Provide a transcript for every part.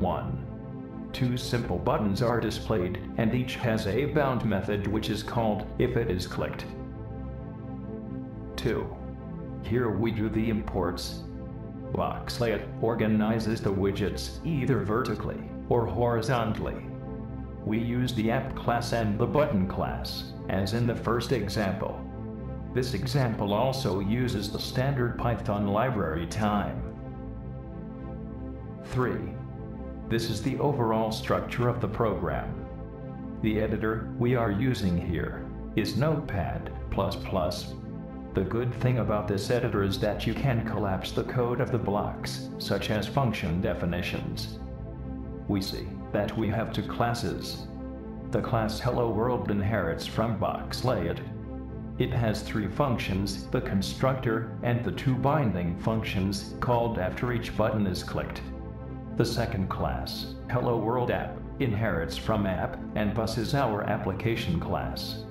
1. Two simple buttons are displayed, and each has a bound method which is called if it is clicked. 2. Here we do the imports. Box layout organizes the widgets either vertically or horizontally. We use the app class and the button class, as in the first example. This example also uses the standard Python library time. 3. This is the overall structure of the program. The editor we are using here is Notepad++. The good thing about this editor is that you can collapse the code of the blocks, such as function definitions. We see that we have two classes. The class Hello World inherits from box layout. It has three functions, the constructor and the two binding functions called after each button is clicked. The second class, Hello World App, inherits from app and thus is our application class.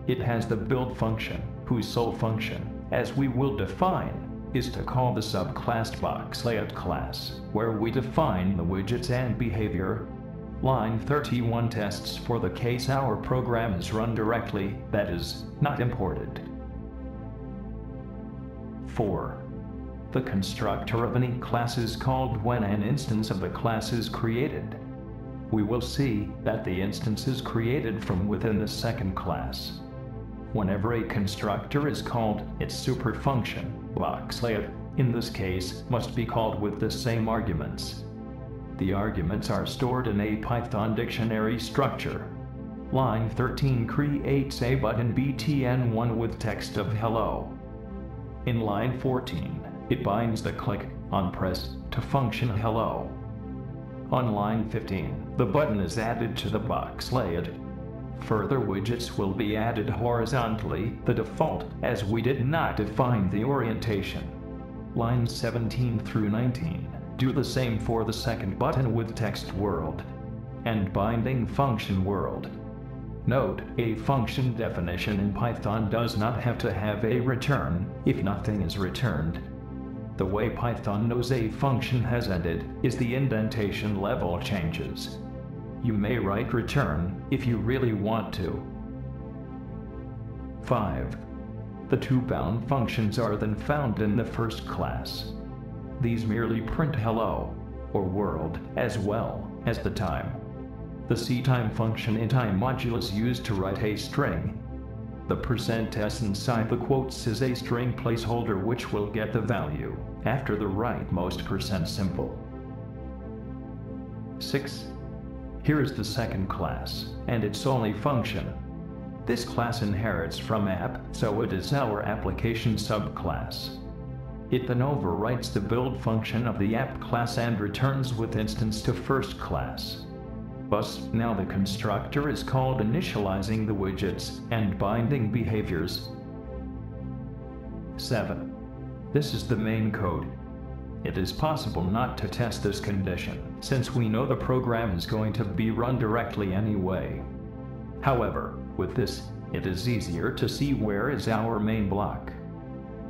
It has the build function, whose sole function, as we will define, is to call the subclass box layout class, where we define the widgets and behavior. Line 31 tests for the case our program is run directly, that is, not imported. 4. The constructor of any class is called when an instance of the class is created. We will see that the instance is created from within the second class. Whenever a constructor is called, its super function, box layout, in this case, must be called with the same arguments. The arguments are stored in a Python dictionary structure. Line 13 creates a button btn1 with text of hello. In line 14, it binds the click on press to function hello. On line 15, the button is added to the box layout. Further widgets will be added horizontally, the default, as we did not define the orientation. Lines 17 through 19 do the same for the second button with text world and binding function world. Note, a function definition in Python does not have to have a return if nothing is returned. The way Python knows a function has ended is the indentation level changes. You may write return if you really want to. 5. The two bound functions are then found in the first class. These merely print hello, or world, as well as the time. The ctime function in time module is used to write a string. The %s inside the quotes is a string placeholder which will get the value after the rightmost % symbol. 6. Here is the second class, and its only function. This class inherits from app, so it is our application subclass. It then overwrites the build function of the app class and returns with instance to first class. Thus, now the constructor is called initializing the widgets and binding behaviors. 7. This is the main code. It is possible not to test this condition, since we know the program is going to be run directly anyway. However, with this, it is easier to see where is our main block.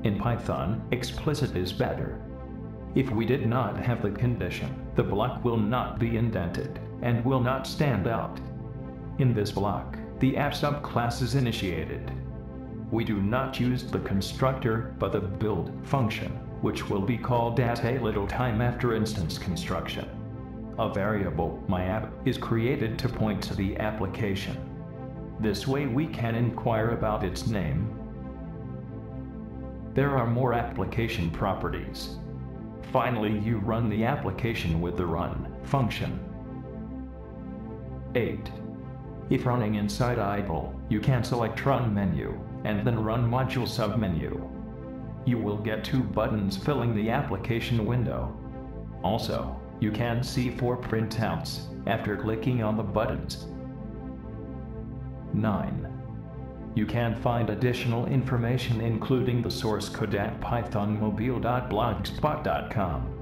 In Python, explicit is better. If we did not have the condition, the block will not be indented and will not stand out. In this block, the app subclass is initiated. We do not use the constructor but the build function, which will be called at a little time after instance construction. A variable, myApp, is created to point to the application. This way we can inquire about its name. There are more application properties. Finally, you run the application with the run function. 8. If running inside idle, you can select Run menu, and then Run Module submenu. You will get two buttons filling the application window. Also, you can see 4 printouts after clicking on the buttons. 9. You can find additional information including the source code at pythonmobile.blogspot.com.